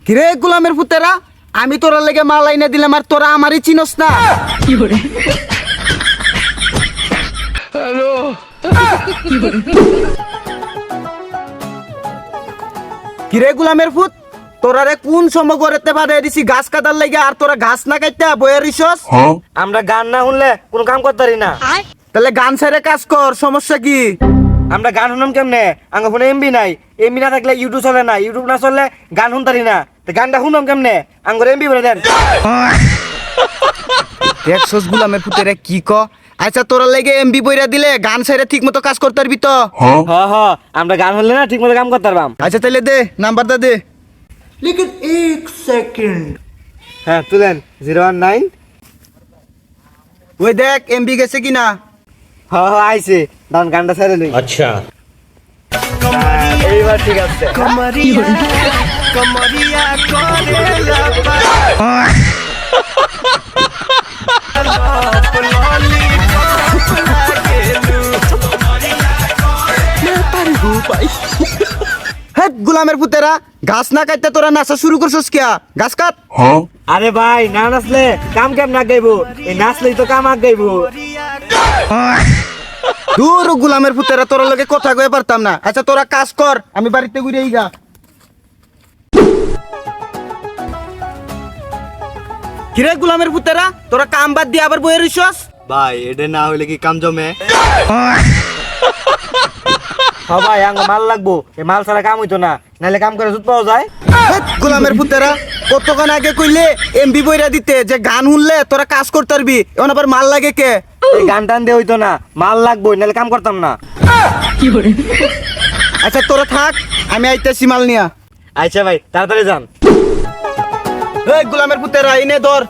কিরে গোলামের পুতেরা, আমি তোরা লেগে মাল আইনা দিলাম আর তোরা আমারই চিনস না। কিরে গোলামের পুত, তোরারে কোন সময় গড়েতে পারে দিছি গাছ কাটার লাগে আর তোরা গাছ না কাটতে বইয়ের রিসস? আমরা গান না শুনলে কোনো কাম করতে পারি না। তাহলে গান ছেড়ে কাজ কর, সমস্যা কি? আমরা গান শুনলাম কেমনে? আঙ্গ ফোনে এমবি নাই, এমবি না থাকলে ইউটিউব চলে না, ইউটিউব না চললে গান শুনতারি না। তো গানটা শুনলাম কেমনে? আঙ্গুর এমবি বলে দেন। দেখছস গোলামের পুতেরা কি ক? আচ্ছা তোরা লেগে এমবি বইরা দিলে গান ছেড়ে ঠিক মতো কাজ করতে পারবি তো? হ হ, আমরা গান শুনলে না ঠিক মতো কাম করতে পারবাম। আচ্ছা তাহলে দে নাম্বারটা দে। लेकिन एक सेकंड। হ্যাঁ তুলেন 019। ওই দেখ এমবি গেছে কিনা। হ হ আইছে, দান গানটা ছেড়ে লই। अच्छा এইবার ঠিক আছে। হ্যাঁ গোলামের পুতেরা, গাছ না কাটতে তোরা নাচা শুরু করছস কিয়া? গাছ কাট। আরে ভাই না নাচলে কাম কেম না গাইবো, এই নাচলেই তো কাম আগ গাইবো। দূর গোলামের পুতেরা, তোরা লগে কথা কয়ে পারতাম না। আচ্ছা তোরা কাজ কর, আমি বাড়িতে ঘুরে গা। কিরে গোলামের পুতেরা, তোরা কাম বাদ দিয়ে আবার বইয়ে রইছস? ভাই এটা না হইলে কি কাম জমে? ভাই আঙ্গ মাল লাগবো, এই মাল ছাড়া কাম হইতো না, নাহলে কাম করে সুদ পাওয়া যায়। হেৎ, গোলামের পুতেরা কতক্ষণ আগে কইলে এমবি বইরা দিতে যে গান শুনলে তোরা কাজ করতে পারবি, এখন আবার মাল লাগে কে? এই গান টান দিয়ে হইতো না, মাল লাগবো নাহলে কাম করতাম না। আচ্ছা তোরা থাক, আমি আইতেছি মাল নিয়া। আচ্ছা ভাই তাড়াতাড়ি যান। এই গোলামের পুতেরা ইনে ধর।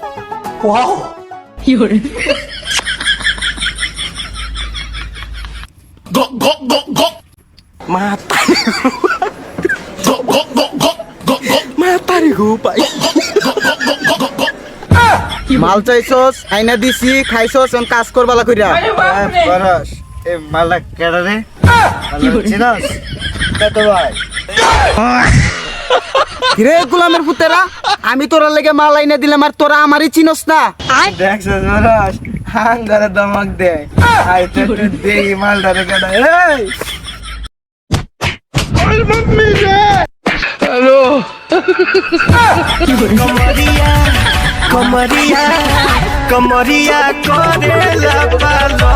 মাল চাইছস, আইনা দিছি, খাইছস, এখন কাজ করবালা কইরা। বরস এই মালটা কেডা রে? চিনস কত ভাই? কিরে গোলামের পুতেরা, আমি তোরা লেগে মাল আইনা দিলাম আর তোরা আমারই চিনস না। দেখছস বরস হাঙ্গারে দমক দে। আইতে তুই দেই মালটা রে কেডা? এই कमरिया कमरिया करेला पालो